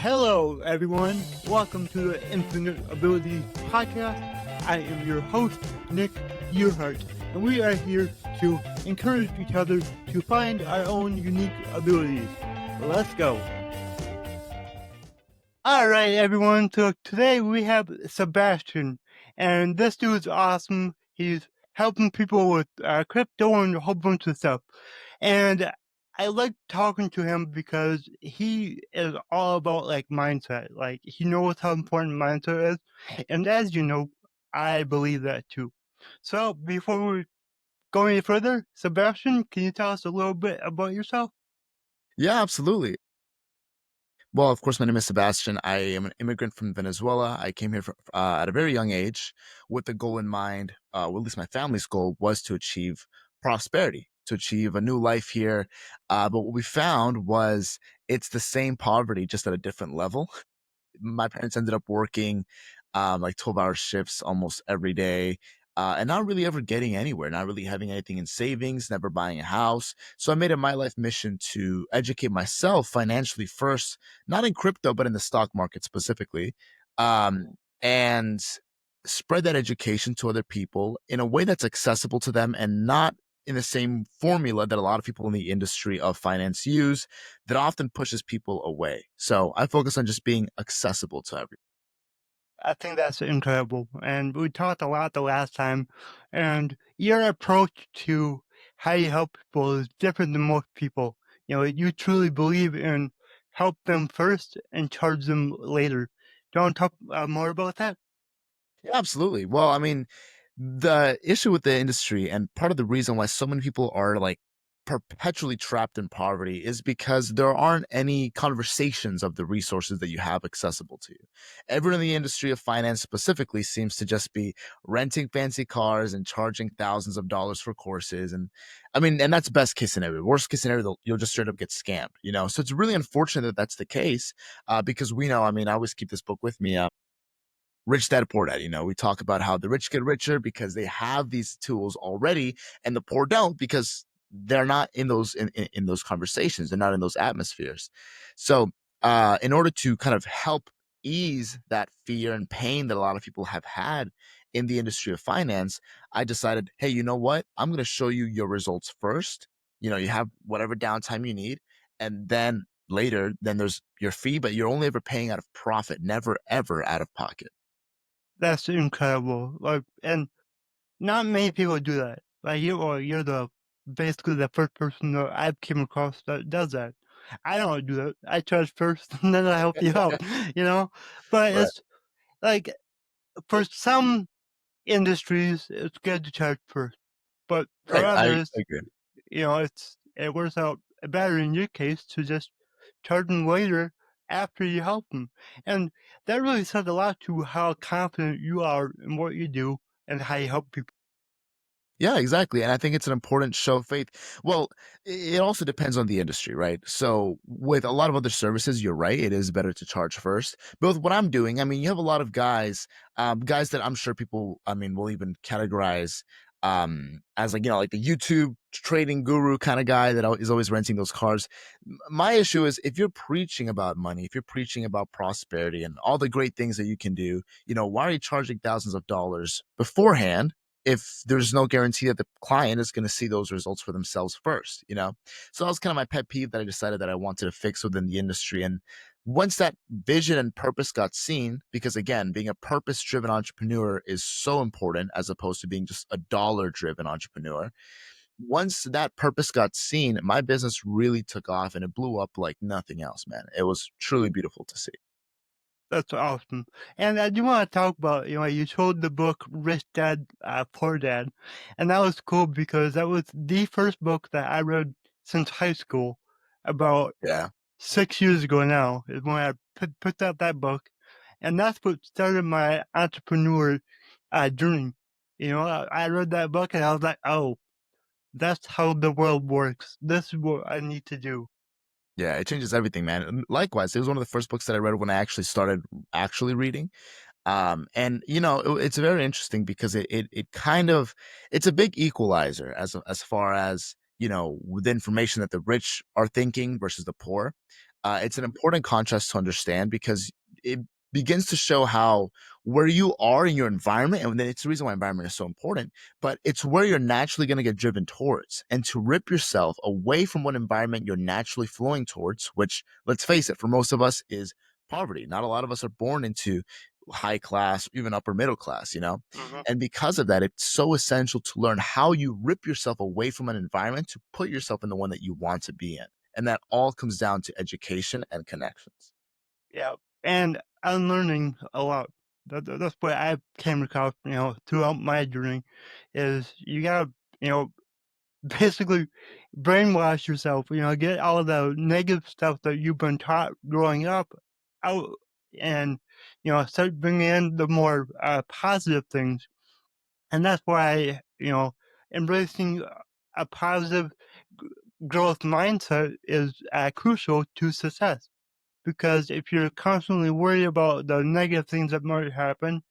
Hello, everyone. Welcome to the Infinite Abilities Podcast. I am your host, Nick Yerhart, and we are here to encourage each other to find our own unique abilities. Let's go. All right, everyone. So today we have Sebastian, and this dude's awesome. He's helping people with crypto and a whole bunch of stuff. And I like talking to him because he is all about like mindset. Like he knows how important mindset is. And as you know, I believe that too. So before we go any further, Sebastian, can you tell us a little bit about yourself? Yeah, absolutely. Well, of course, my name is Sebastian. I am an immigrant from Venezuela. I came here at a very young age with the goal in mind. Well, at least my family's goal was to achieve prosperity, to achieve a new life here. But what we found was it's the same poverty, just at a different level. My parents ended up working like 12-hour shifts almost every day, and not really ever getting anywhere, not really having anything in savings, never buying a house. So I made it my life mission to educate myself financially first, not in crypto, but in the stock market specifically, and spread that education to other people in a way that's accessible to them and not in the same formula that a lot of people in the industry of finance use that often pushes people away. So I focus on just being accessible to everyone. I think that's incredible. And we talked a lot the last time. And your approach to how you help people is different than most people. You know, you truly believe in help them first and charge them later. Do you want to talk more about that? Yeah, absolutely. Well, I mean, the issue with the industry and part of the reason why so many people are like perpetually trapped in poverty is because there aren't any conversations of the resources that you have accessible to you. Everyone in the industry of finance specifically seems to just be renting fancy cars and charging thousands of dollars for courses. And I mean, and that's best case scenario. Worst case scenario, you'll just straight up get scammed, you know? So it's really unfortunate that that's the case because we know, I mean, I always keep this book with me. Rich Dad Poor Dad. You know, we talk about how the rich get richer because they have these tools already, and the poor don't because they're not in in those conversations. They're not in those atmospheres. So, in order to kind of help ease that fear and pain that a lot of people have had in the industry of finance, I decided, hey, you know what? I'm going to show you your results first. You know, you have whatever downtime you need, and then later, then there's your fee, but you're only ever paying out of profit, never ever out of pocket. That's incredible. Like, and not many people do that. Like you're the basically the first person that I've came across that does that. I don't do that. I charge first and then I help you out, you know? But Right. it's like for some industries, it's good to charge first, but for Right, I others, agree. it works out better in your case to just charge them later after you help them, and that really says a lot to how confident you are in what you do and how you help people. Yeah, exactly, and I think it's an important show of faith. Well, it also depends on the industry, right? So, with a lot of other services, you're right, it is better to charge first. But with what I'm doing, I mean, you have a lot of guys that I'm sure people, I mean, will even categorize as like, you know, like the YouTube trading guru kind of guy that is always renting those cars. My issue is if you're preaching about money, if you're preaching about prosperity and all the great things that you can do, you know, why are you charging thousands of dollars beforehand if there's no guarantee that the client is going to see those results for themselves first, you know? So that was kind of my pet peeve that I decided that I wanted to fix within the industry. And once that vision and purpose got seen, because again, being a purpose driven entrepreneur is so important as opposed to being just a dollar driven entrepreneur. Once that purpose got seen, my business really took off and it blew up like nothing else, man. It was truly beautiful to see. That's awesome. And I do want to talk about, you showed the book Rich Dad, Poor Dad. And that was cool because that was the first book that I read since high school about Yeah. 6 years ago now is when I picked up that book. And that's what started my entrepreneur journey. I read that book and I was like, oh, that's how the world works. This is what I need to do. Yeah, it changes everything, man. And likewise, it was one of the first books that I read when I actually started actually reading. And you know, it's very interesting because it kind of it's a big equalizer as far as, you know, the information that the rich are thinking versus the poor. It's an important contrast to understand because it begins to show how where you are in your environment, and then it's the reason why environment is so important, but it's where you're naturally going to get driven towards. And to rip yourself away from what environment you're naturally flowing towards, which, let's face it, for most of us is poverty. Not a lot of us are born into high class, even upper middle class, you know? Mhm. And because of that, it's so essential to learn how you rip yourself away from an environment to put yourself in the one that you want to be in. And that all comes down to education and connections. Yeah, and I'm learning a lot. That's what I came across, throughout my journey, is you gotta, you know, basically brainwash yourself. Get all of the negative stuff that you've been taught growing up out, and start bringing in the more positive things. And that's why embracing a positive growth mindset is crucial to success. Because if you're constantly worried about the negative things that might happen,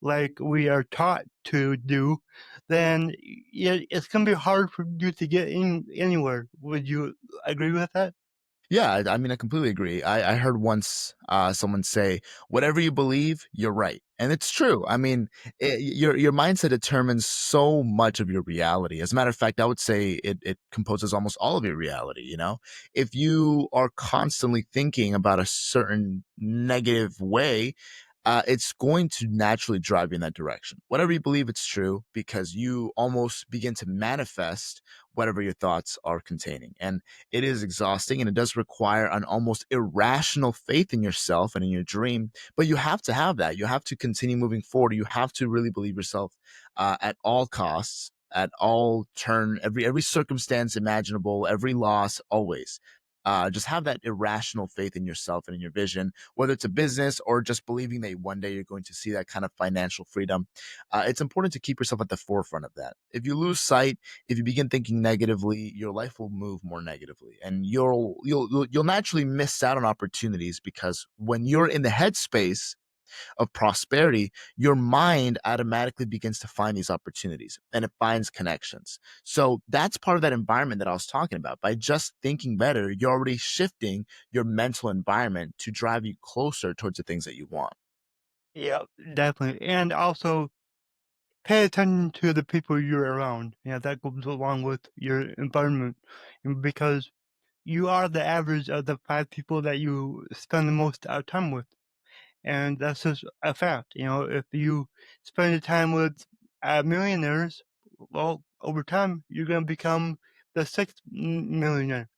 like we are taught to do, then it's going to be hard for you to get in anywhere. Would you agree with that? Yeah, I mean, I completely agree. I heard once someone say, "Whatever you believe, you're right," and it's true. I mean, your mindset determines so much of your reality. As a matter of fact, I would say it composes almost all of your reality. You know, if you are constantly thinking about a certain negative way, it's going to naturally drive you in that direction. Whatever you believe, it's true because you almost begin to manifest whatever your thoughts are containing. And it is exhausting and it does require an almost irrational faith in yourself and in your dream. But you have to have that. You have to continue moving forward. You have to really believe yourself at all costs, at all turn, every circumstance imaginable, every loss, always. Just have that irrational faith in yourself and in your vision, whether it's a business or just believing that one day you're going to see that kind of financial freedom. It's important to keep yourself at the forefront of that. If you lose sight, if you begin thinking negatively, your life will move more negatively, and you'll naturally miss out on opportunities because when you're in the headspace of prosperity, your mind automatically begins to find these opportunities and it finds connections. So that's part of that environment that I was talking about. By just thinking better, you're already shifting your mental environment to drive you closer towards the things that you want. Yeah, definitely. And also pay attention to the people you're around. Yeah, that goes along with your environment, because you are the average of the 5 people that you spend the most time with. And that's just a fact. If you spend your time with millionaires, well, over time, you're going to become the sixth millionaire,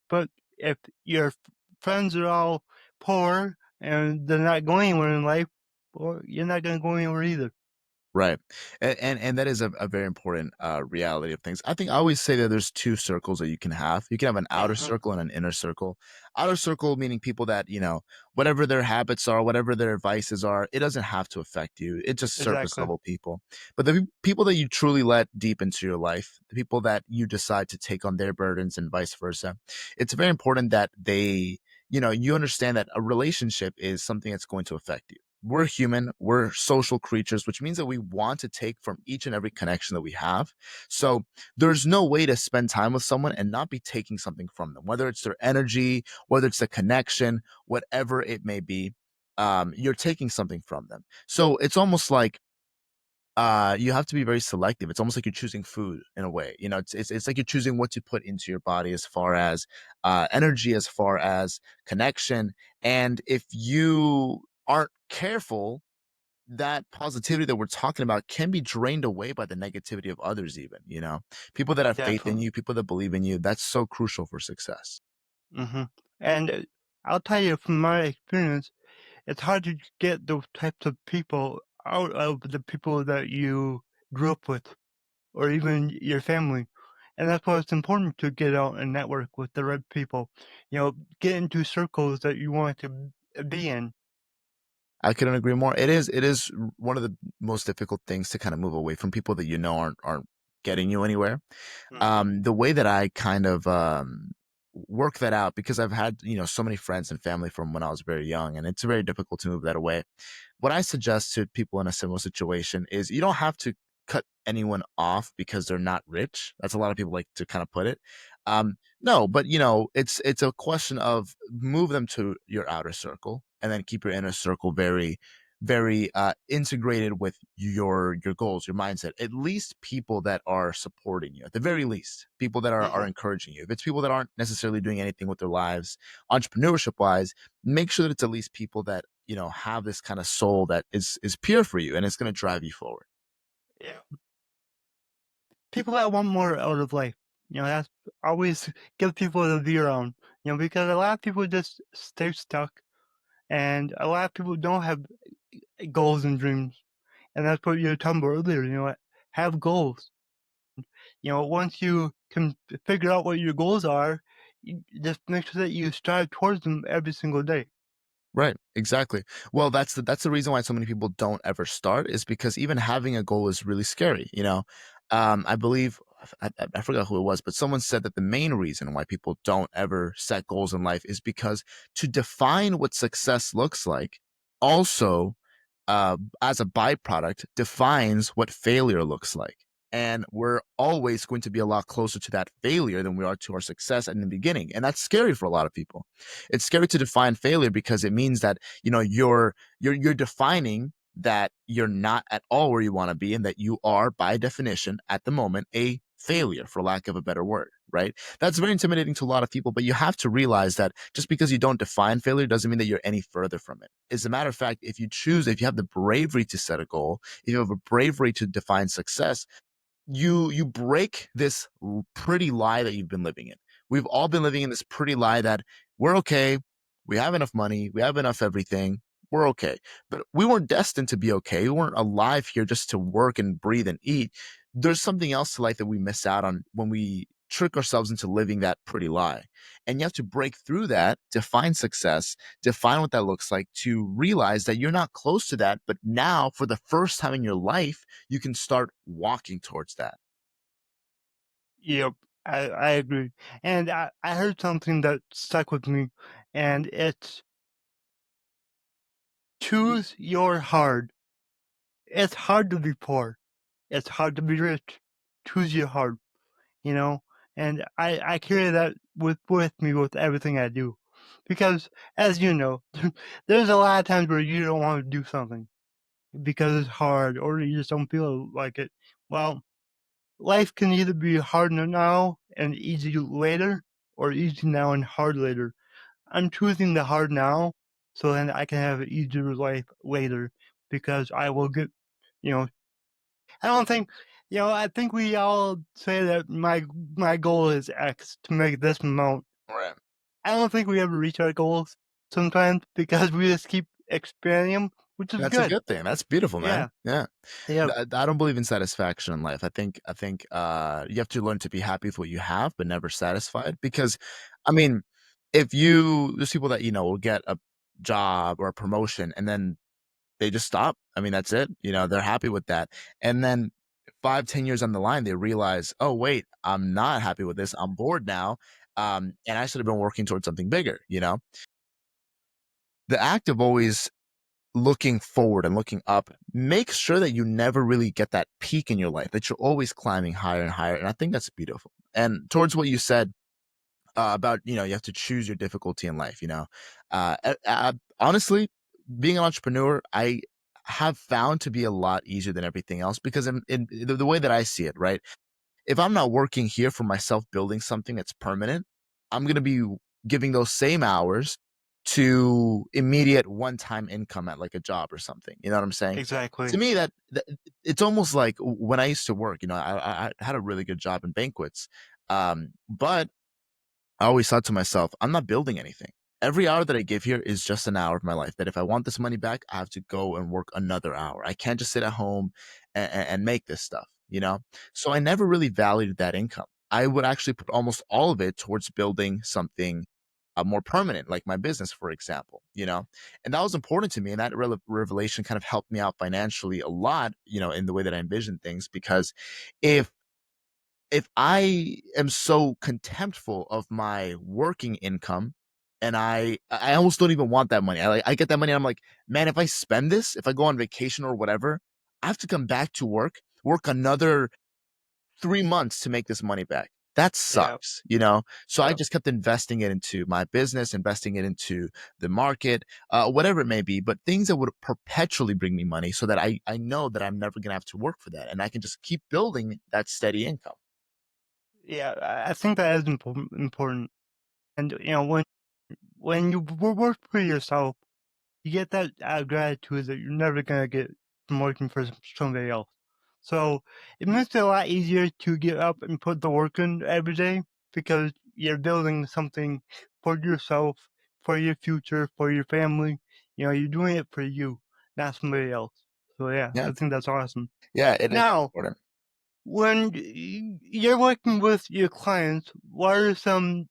But if your friends are all poor and they're not going anywhere in life, well, you're not going to go anywhere either. Right. And that is a very important reality of things. I think I always say that there's two circles that you can have. You can have an outer Uh-huh. circle and an inner circle. Outer circle meaning people that, whatever their habits are, whatever their vices are, it doesn't have to affect you. It's just surface Exactly. level people. But the people that you truly let deep into your life, the people that you decide to take on their burdens and vice versa, it's very important that you understand that a relationship is something that's going to affect you. We're human, we're social creatures, which means that we want to take from each and every connection that we have. So there's no way to spend time with someone and not be taking something from them, whether it's their energy, whether it's the connection, whatever it may be. You're taking something from them. So it's almost like you have to be very selective. It's almost like you're choosing food in a way. It's like you're choosing what to put into your body as far as energy, as far as connection. And if you aren't careful, that positivity that we're talking about can be drained away by the negativity of others, even. People that have faith in Definitely. you, people that believe in you, that's so crucial for success. Hmm. And I'll tell you from my experience, it's hard to get those types of people out of the people that you grew up with or even your family. And that's why it's important to get out and network with the right people. Get into circles that you want to be in. I couldn't agree more. It is one of the most difficult things to kind of move away from people that aren't getting you anywhere. Hmm. The way that I kind of work that out, because I've had so many friends and family from when I was very young, and it's very difficult to move that away. What I suggest to people in a similar situation is you don't have to cut anyone off because they're not rich. That's a lot of people like to kind of put it. No, but it's a question of move them to your outer circle and then keep your inner circle very, very integrated with your goals, your mindset. At least people that are supporting you, at the very least, people that are Yeah. encouraging you. If it's people that aren't necessarily doing anything with their lives, entrepreneurship wise, make sure that it's at least people that have this kind of soul that is pure for you and it's going to drive you forward. Yeah. People that want more out of life. That's always good people to be around. Because a lot of people just stay stuck, and a lot of people don't have goals and dreams. And that's what you were talking about earlier. Have goals. Once you can figure out what your goals are, you just make sure that you strive towards them every single day. Right, exactly. Well, that's the reason why so many people don't ever start is because even having a goal is really scary. I believe I forgot who it was, but someone said that the main reason why people don't ever set goals in life is because to define what success looks like also as a byproduct defines what failure looks like. And we're always going to be a lot closer to that failure than we are to our success in the beginning. And that's scary for a lot of people. It's scary to define failure because it means that, you're defining that you're not at all where you want to be and that you are by definition at the moment a failure for lack of a better word, right? That's very intimidating to a lot of people, but you have to realize that just because you don't define failure doesn't mean that you're any further from it. As a matter of fact, if you have the bravery to set a goal, if you have a bravery to define success, you break this pretty lie that you've been living in. We've all been living in this pretty lie that we're okay, we have enough money, we have enough everything, we're okay. But we weren't destined to be okay. We weren't alive here just to work and breathe and eat. There's something else to life that we miss out on when we trick ourselves into living that pretty lie. And you have to break through that, define success, define what that looks like, to realize that you're not close to that. But now, for the first time in your life, you can start walking towards that. Yep, I agree. And I heard something that stuck with me, and it's choose your hard. It's hard to be poor. It's hard to be rich. Choose your hard, you know? And I carry that with me with everything I do. Because, as you know, there's a lot of times where you don't want to do something because it's hard or you just don't feel like it. Well, life can either be hard now and easy later, or easy now and hard later. I'm choosing the hard now so then I can have an easier life later because I will get, you know, I don't think, I think we all say that my goal is X to make this amount. Right. I don't think we ever reach our goals sometimes because we just keep expanding them, which is That's a good. good thing. That's beautiful, man. Yeah. Yeah. Yeah. I don't believe in satisfaction in life. I think you have to learn to be happy with what you have, but never satisfied. Because, I mean, if there's people that will get a job or a promotion and then they just stop. I mean, that's it. They're happy with that, and then 5, 10 years on the line, they realize, oh wait, I'm not happy with this. I'm bored now, and I should have been working towards something bigger. The act of always looking forward and looking up, make sure that you never really get that peak in your life, that you're always climbing higher and higher. And I think that's beautiful. And towards what you said about, you have to choose your difficulty in life, honestly, being an entrepreneur, I have found to be a lot easier than everything else because in the way that I see it, right? If I'm not working here for myself building something that's permanent, I'm going to be giving those same hours to immediate one-time income at like a job or something. You know what I'm saying? To Exactly. me, that it's almost like when I used to work. I had a really good job in banquets, but I always thought to myself, I'm not building anything. Every hour that I give here is just an hour of my life. That if I want this money back, I have to go and work another hour. I can't just sit at home and make this stuff. So I never really valued that income. I would actually put almost all of it towards building something more permanent, like my business, for example. And that was important to me. And that revelation kind of helped me out financially a lot, in the way that I envision things. Because if if I am so contemptful of my working income and I almost don't even want that money. I get that money and I'm like, man, if I spend this, if I go on vacation or whatever, I have to come back to work work another 3 months to make this money back. That Yeah, sucks, you know? So I yeah, just kept investing it into my business, investing it into the market, whatever it may be, but things that would perpetually bring me money so that I know that I'm never gonna have to work for that. And I can just keep building that steady income. yeah. I think that is important. And when you work for yourself, you get that gratitude that you're never gonna get from working for somebody else. So it makes it a lot easier to get up and put the work in every day because you're building something for yourself, for your future, for your family. You're doing it for you, not somebody else. So yeah, Yeah. I think that's awesome. Yeah, it is Now, important. when you're working with your clients, what are some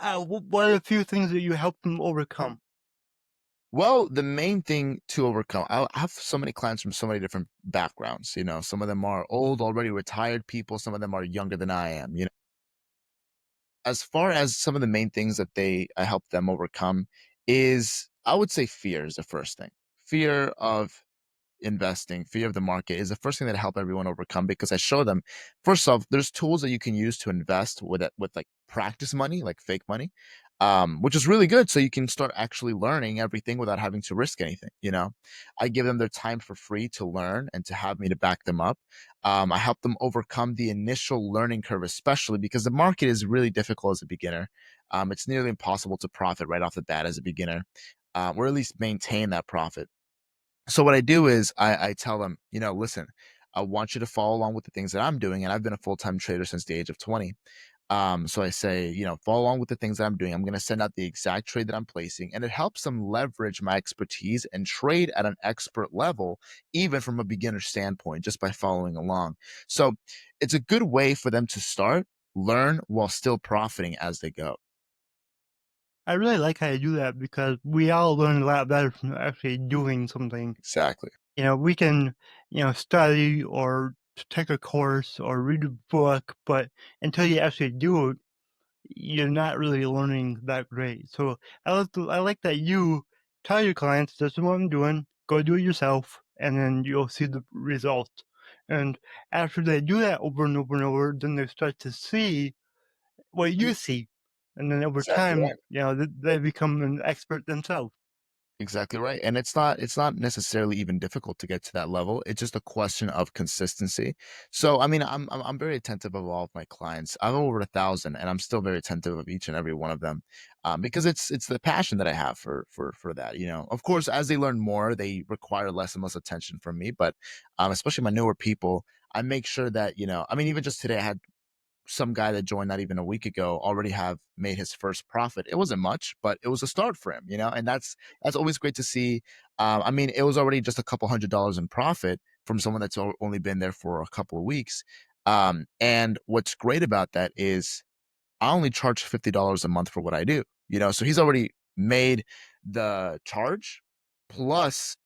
what are a few things that you help them overcome? Well, the main thing to overcome, I have so many clients from so many different backgrounds. You know, some of them are old, already retired people. Some of them are younger than I am. You know, as far as some of the main things that I help them overcome is, I would say, fear is the first thing. Fear of investing, fear of the market is the first thing that I help everyone overcome because I show them, first off, there's tools that you can use to invest with it, with like practice money, like fake money, which is really good. So you can start actually learning everything without having to risk anything. You know, I give them their time for free to learn and to have me to back them up. I help them overcome the initial learning curve, especially because the market is really difficult as a beginner. It's nearly impossible to profit right off the bat as a beginner, or at least maintain that profit. So what I do is I tell them, you know, listen, I want you to follow along with the things that I'm doing, and I've been a full time trader since the age of 20. So I say, you know, follow along with the things that I'm doing. I'm going to send out the exact trade that I'm placing, and it helps them leverage my expertise and trade at an expert level, even from a beginner standpoint, just by following along. So it's a good way for them to start, learn while still profiting as they go. I really like how you do that because we all learn a lot better from actually doing something. Exactly. We can, study or take a course or read a book, but until you actually do it, you're not really learning that great. So I like that you tell your clients, this is what I'm doing, go do it yourself, and then you'll see the results. And after they do that over and over and over, then they start to see what you see. And then over Exactly time, right. they become an expert themselves. Exactly right. And it's not necessarily even difficult to get to that level. It's just a question of consistency. So I mean, I'm very attentive of all of my clients. I have over 1,000, and I'm still very attentive of each and every one of them, because it's the passion that I have for that. You know, of course, as they learn more, they require less and less attention from me. But especially my newer people, I make sure that, you know, I mean, even just today, I had some guy that joined not even a week ago already have made his first profit. It wasn't much, but it was a start for him, you know, and that's always great to see. I mean, it was already just a couple $100 in profit from someone that's only been there for a couple of weeks. And what's great about that is I only charge $50 a month for what I do, you know, so he's already made the charge plus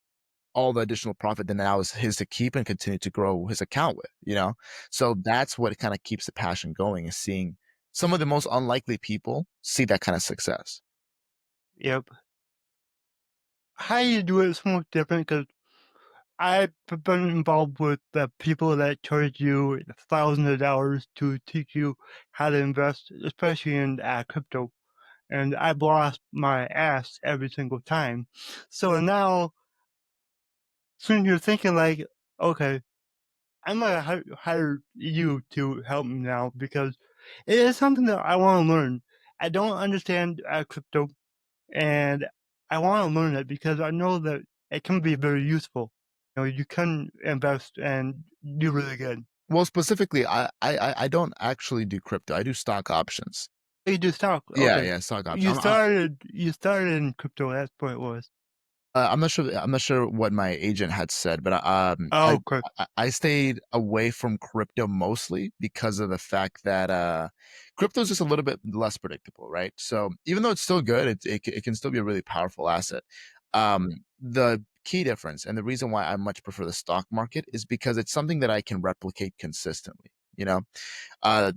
all the additional profit then now is his to keep and continue to grow his account with, you know? So that's what kind of keeps the passion going, is seeing some of the most unlikely people see that kind of success. Yep. How you do it is somewhat different because I've been involved with the people that charge you thousands of dollars to teach you how to invest, especially in crypto. And I've lost my ass every single time. So now, soon you're thinking like, okay, I'm gonna hire you to help me now because it is something that I want to learn. I don't understand crypto, and I want to learn it because I know that it can be very useful. You can invest and do really good. Well, specifically, I don't actually do crypto. I do stock options. You do stock, Yeah, okay. yeah, stock options. You started in crypto. That's what it was. I'm not sure what my agent had said, but Oh, okay. I stayed away from crypto mostly because of the fact that crypto is just a little bit less predictable, right? So even though it's still good, it can still be a really powerful asset. The key difference and the reason why I much prefer the stock market is because it's something that I can replicate consistently. You know, uh,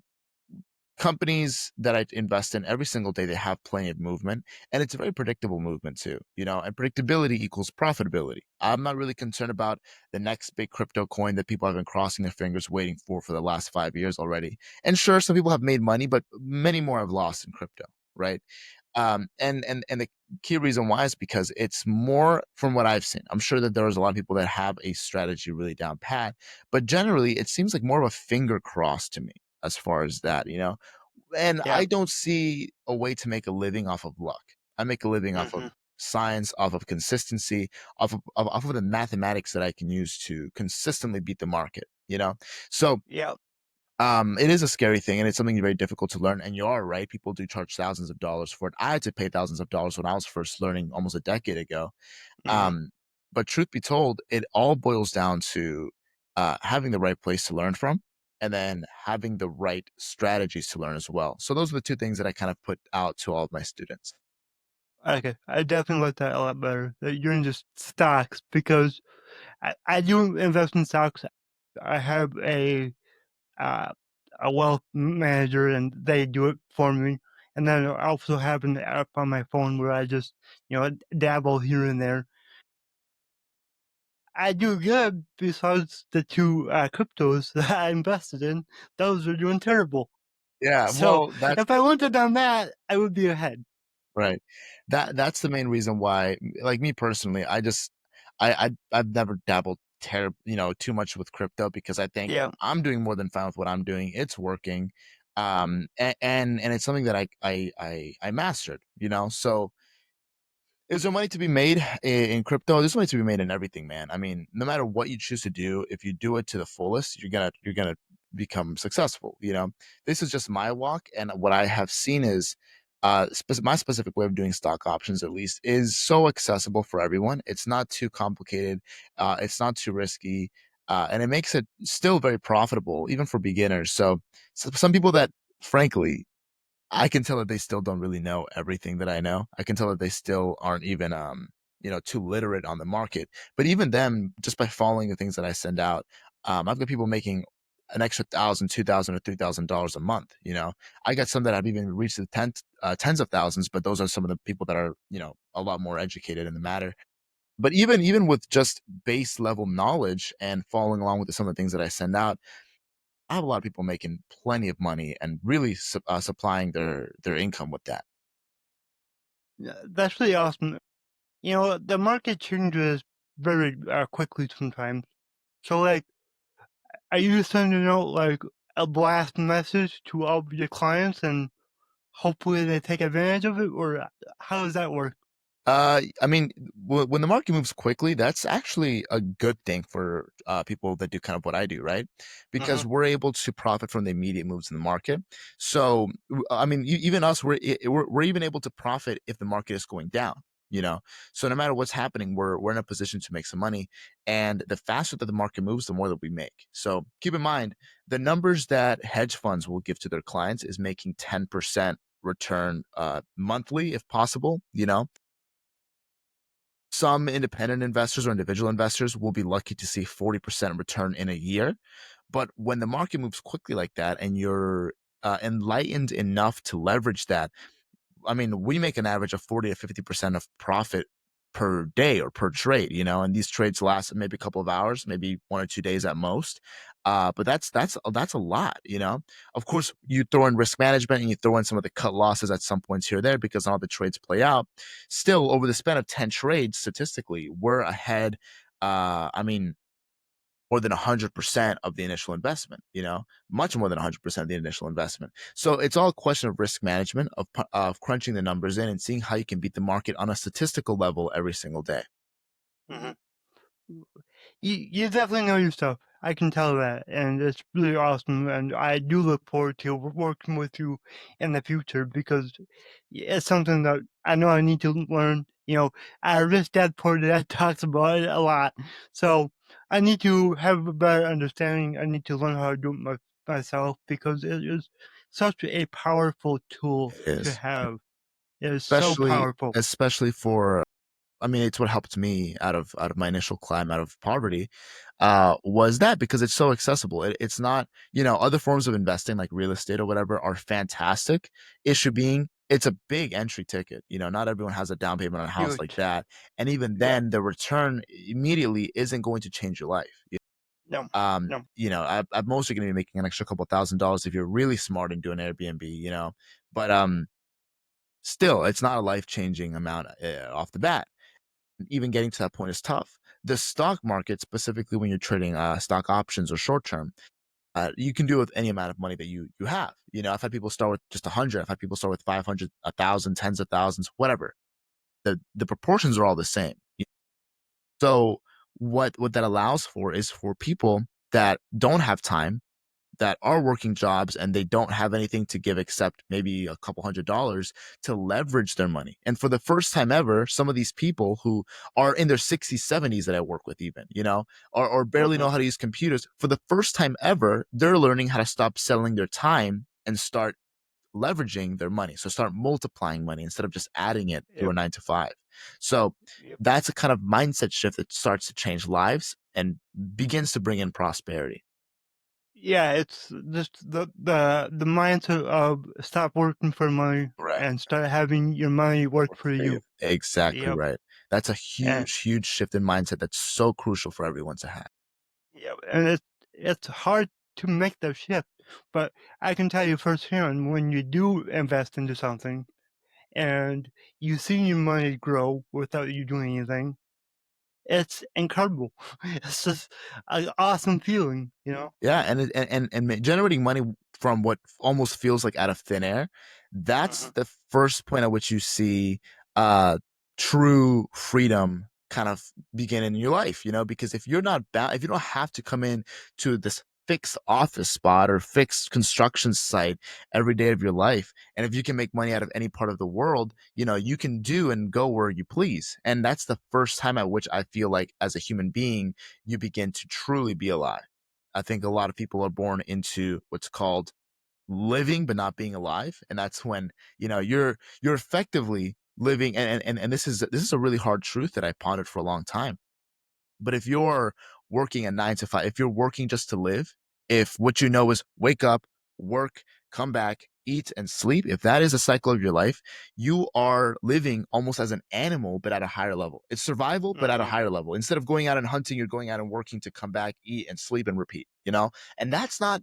companies that I invest in every single day, they have plenty of movement, and it's a very predictable movement too, and predictability equals profitability. I'm not really concerned about the next big crypto coin that people have been crossing their fingers waiting for the last 5 years already. And sure, some people have made money, but many more have lost in crypto, right? And the key reason why is because it's more from what I've seen. I'm sure that there's a lot of people that have a strategy really down pat, but generally it seems like more of a finger cross to me as far as that. And Yeah. I don't see a way to make a living off of luck. I make a living off of Hmm. science, off of consistency, off of the mathematics that I can use to consistently beat the market. So Yeah. it is a scary thing, and it's something very difficult to learn. And you are right; people do charge thousands of dollars for it. I had to pay thousands of dollars when I was first learning almost a decade ago. Hmm. Um, but truth be told, it all boils down to having the right place to learn from, and then having the right strategies to learn as well. So those are the two things that I kind of put out to all of my students. Okay, I definitely like that a lot better. That you're in just stocks because I do invest in stocks. I have uh, a wealth manager and they do it for me. And then I also have an app on my phone where I just, dabble here and there. I do good besides the two cryptos that I invested in. Those are doing terrible. Yeah, So well, that's if I wouldn't have done that, I would be ahead. right. That's the main reason why, like me personally, I've never dabbled too much with crypto because I think Yeah. I'm doing more than fine with what I'm doing. It's working. And it's something that I mastered. So is there money to be made in crypto? There's money to be made in everything, man. I mean, no matter what you choose to do, if you do it to the fullest, you're gonna become successful. This is just my walk, and what I have seen is my specific way of doing stock options, at least, is so accessible for everyone. It's not too complicated. It's not too risky. And it makes it still very profitable, even for beginners. So some people that, frankly, I can tell that they still don't really know everything that I know. I can tell that they still aren't even, too literate on the market. But even them, just by following the things that I send out, I've got people making an extra 1,000, 2,000, or $3,000 a month. I got some that have even reached the tens of thousands, but those are some of the people that are, a lot more educated in the matter. But even with just base level knowledge and following along with some of the things that I send out, I have a lot of people making plenty of money and really supplying their income with that. Yeah, that's really awesome. The market changes very quickly sometimes. So, like, are you sending out like a blast message to all of your clients and hopefully they take advantage of it, or how does that work? I mean, when the market moves quickly, that's actually a good thing for people that do kind of what I do, right? Hmm. Because we're able to profit from the immediate moves in the market. So, I mean, even us, we're even able to profit if the market is going down. You know, so no matter what's happening, we're in a position to make some money, and the faster that the market moves, the more that we make. So keep in mind the numbers that hedge funds will give to their clients is making 10% return monthly, if possible. Some independent investors or individual investors will be lucky to see 40% return in a year. But when the market moves quickly like that and you're enlightened enough to leverage that, I mean, we make an average of 40 to 50% of profit per day or per trade, and these trades last maybe a couple of hours, maybe 1 or 2 days at most. But that's a lot. Of course, you throw in risk management and you throw in some of the cut losses at some points here or there because not all the trades play out. Still, over the span of 10 trades, statistically, we're ahead. I mean, more than 100% of the initial investment, much more than 100% of the initial investment. So it's all a question of risk management, of crunching the numbers in and seeing how you can beat the market on a statistical level every single day. Hmm. You definitely know your stuff. I can tell that, and it's really awesome. And I do look forward to working with you in the future because it's something that I know I need to learn. Our rich dad poor dad talks about it a lot, so I need to have a better understanding. I need to learn how to do it myself because it is such a powerful tool It to is. have. It is so Especially powerful. especially for I mean, it's what helped me out of my initial climb out of poverty, was that because it's so accessible. It's not, other forms of investing like real estate or whatever are fantastic. Issue being, it's a big entry ticket. Not everyone has a down payment on a house like Huge. that, and even Yeah. then, the return immediately isn't going to change your life. No. No. I'm mostly going to be making an extra couple $1,000s if you're really smart and doing Airbnb. But still, it's not a life changing amount off the bat. Even getting to that point is tough. The stock market, specifically when you're trading stock options or short term, you can do it with any amount of money that you have. I've had people start with just 100. I've had people start with 500, 1,000, tens of thousands, whatever. The proportions are all the same. So what that allows for is for people that don't have time, that are working jobs, and they don't have anything to give except maybe a couple $100s to leverage their money. And for the first time ever, some of these people who are in their 60s, 70s that I work with, even, or barely know Mhm. how to use computers, for the first time ever, they're learning how to stop selling their time and start leveraging their money. So start multiplying money instead of just adding it through a Yep. 9 to 5. So Yep. that's a kind of mindset shift that starts to change lives and begins to bring in prosperity. Yeah, it's just the mindset of stop working for money Right. and start having your money work Work for for you. you. Exactly Yep. right. That's a And huge, huge shift in mindset that's so crucial for everyone to have. yep, and it's hard to make that shift, but I can tell you firsthand when you do invest into something and you see your money grow without you doing anything, it's incredible. It's just an awesome feeling, you know? Yeah, generating money from what almost feels like out of thin air, that's Mhm. the first point at which you see uh true freedom kind of begin in your life, because if you're not bound, if you don't have to come in to this fixed office spot or fixed construction site every day of your life, and if you can make money out of any part of the world, you can do and go where you please. And that's the first time at which I feel like as a human being, you begin to truly be alive. I think a lot of people are born into what's called living but not being alive, and that's when you're effectively living. And this is a really hard truth that I pondered for a long time. But if you're working a 9 to 5, if you're working just to live, if what you know is wake up, work, come back, eat, and sleep, if that is a cycle of your life, you are living almost as an animal, but at a higher level. It's survival, but at a Mhm. higher level. Instead of going out and hunting, you're going out and working to come back, eat, and sleep and repeat, And that's not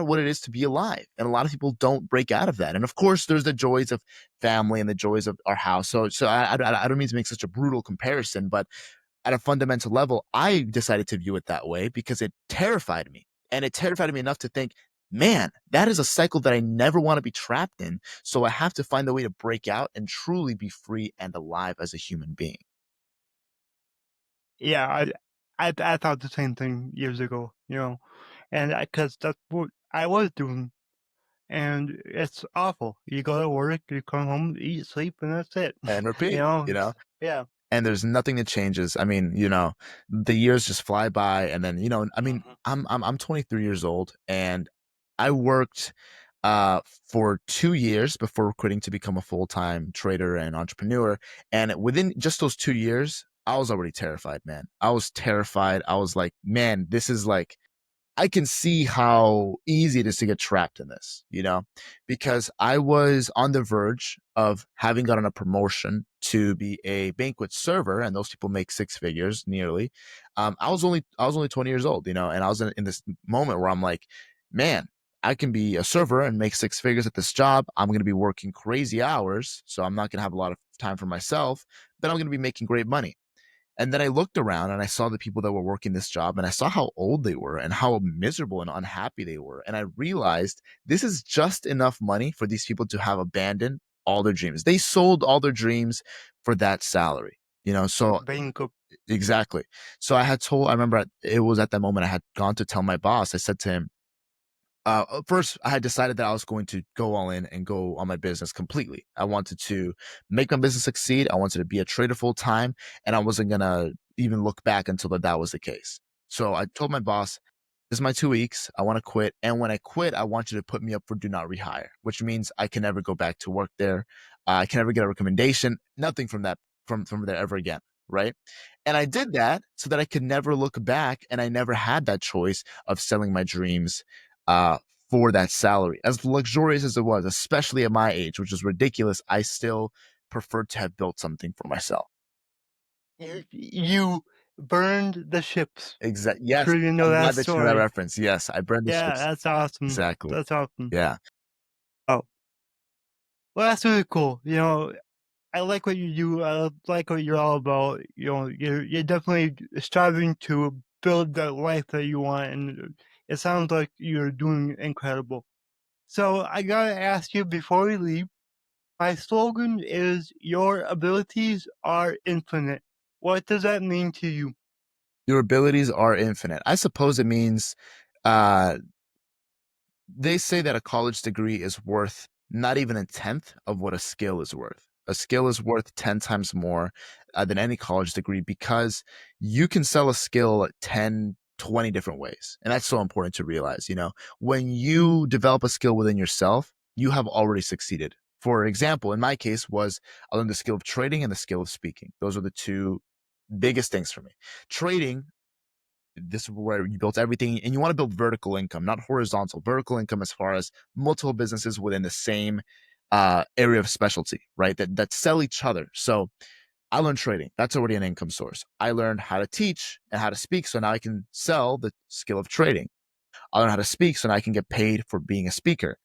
what it is to be alive. And a lot of people don't break out of that. And of course, there's the joys of family and the joys of our house. So I don't mean to make such a brutal comparison, but at a fundamental level, I decided to view it that way because it terrified me. And it terrified me enough to think, man, that is a cycle that I never want to be trapped in. So I have to find a way to break out and truly be free and alive as a human being. Yeah, I thought the same thing years ago, and because that's what I was doing, and it's awful. You go to work, you come home, eat, sleep, and that's it. And repeat, Yeah. and there's nothing that changes. I mean, the years just fly by, and then I mean, Mhm. I'm 23 years old, and I worked for 2 years before quitting to become a full-time trader and entrepreneur. And within just those 2 years, I was already terrified, man. I was terrified. I was like, man, this is like I can see how easy it is to get trapped in this, because I was on the verge of having gotten a promotion to be a banquet server, and those people make six figures nearly. I was only 20 years old, and I was in this moment where I'm like, man, I can be a server and make six figures at this job. I'm going to be working crazy hours, so I'm not going to have a lot of time for myself, but I'm going to be making great money. And then I looked around and I saw the people that were working this job, and I saw how old they were and how miserable and unhappy they were. And I realized this is just enough money for these people to have abandoned all their dreams. They sold all their dreams for that salary, so Bingo. exactly. So I remember it was at that moment I had gone to tell my boss. I said to him, first, I had decided that I was going to go all in and go on my business completely. I wanted to make my business succeed. I wanted to be a trader full time, and I wasn't gonna even look back until that was the case. So I told my boss, "This is my 2 weeks. I want to quit, and when I quit, I want you to put me up for do not rehire, which means I can never go back to work there. I can never get a recommendation. Nothing from that from there ever again, right? And I did that so that I could never look back, and I never had that choice of selling my dreams uh, for that salary. As luxurious as it was, especially at my age, which is ridiculous, I still preferred to have built something for myself. You burned the ships. Yes, Sure you know I'm that glad that you know that story. reference. Yes, I burned the Yeah, ships. that's awesome. Exactly. That's awesome. Yeah. Oh, well, that's really cool. I like what you do. I like what you're all about. You're definitely striving to build the life that you want, and it sounds like you're doing incredible. So I gotta ask you before we leave. My slogan is "Your abilities are infinite." What does that mean to you? Your abilities are infinite. I suppose it means, uh, they say that a college degree is worth not even a tenth of what a skill is worth. A skill is worth 10 times more than any college degree because you can sell a skill 10, 20 different ways. And that's so important to realize. When you develop a skill within yourself, you have already succeeded. For example, in my case, was I learned the skill of trading and the skill of speaking. Those are the two biggest things for me. Trading, this is where you built everything, and you want to build vertical income, not horizontal. Vertical income as far as multiple businesses within the same area of specialty, right? That sell each other. So I learned trading. That's already an income source. I learned how to teach and how to speak, so now I can sell the skill of trading. I learned how to speak, so now I can get paid for being a speaker.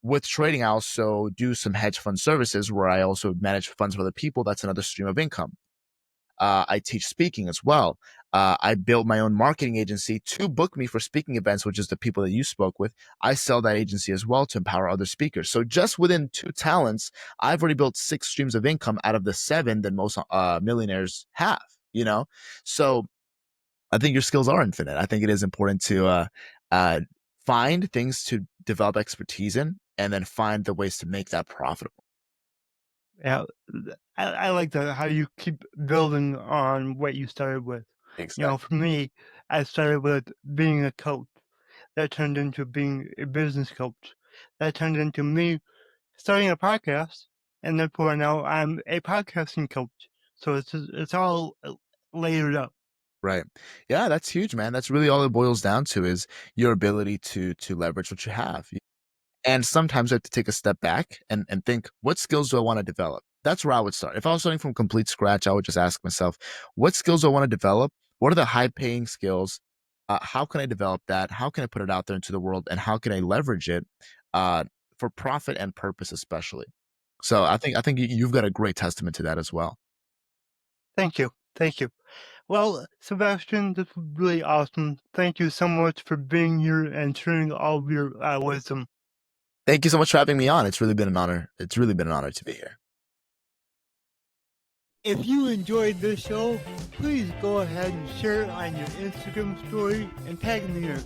With trading, I also do some hedge fund services where I also manage funds for other people. That's another stream of income. I teach speaking as well. I built my own marketing agency to book me for speaking events, which is the people that you spoke with. I sell that agency as well to empower other speakers. So just within two talents, I've already built six streams of income out of the seven that most millionaires have. You know, so I think your skills are infinite. I think it is important to uh, find things to develop expertise in, and then find the ways to make that profitable. Yeah, I like that how you keep building on what you started with. Exactly. For me, I started with being a coach. That turned into being a business coach. That turned into me starting a podcast, and therefore now I'm a podcasting coach. So it's all layered up. Right. Yeah, that's huge, man. That's really all it boils down to is your ability to leverage what you have. And sometimes you have to take a step back and think, what skills do I want to develop? That's where I would start. If I was starting from complete scratch, I would just ask myself, what skills do I want to develop? What are the high paying skills? How can I develop that? How can I put it out there into the world? And how can I leverage it uh, for profit and purpose, especially? So I think you've got a great testament to that as well. Thank you. Thank you. Well, Sebastian, this was really awesome. Thank you so much for being here and sharing all of your wisdom. Thank you so much for having me on. It's really been an honor. It's really been an honor to be here. If you enjoyed this show, please go ahead and share it on your Instagram story and tag me in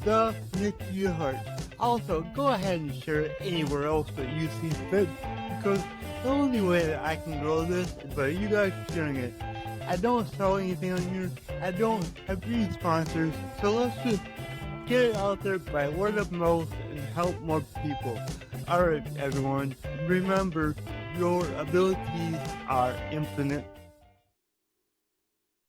the Nick Yerhart. Also, go ahead and share it anywhere else that you see fit because the only way that I can grow this is by you guys sharing it. I don't sell anything on here. I don't have any sponsors, so let's just get it out there by word of mouth and help more people. Alright, everyone, remember your abilities are infinite.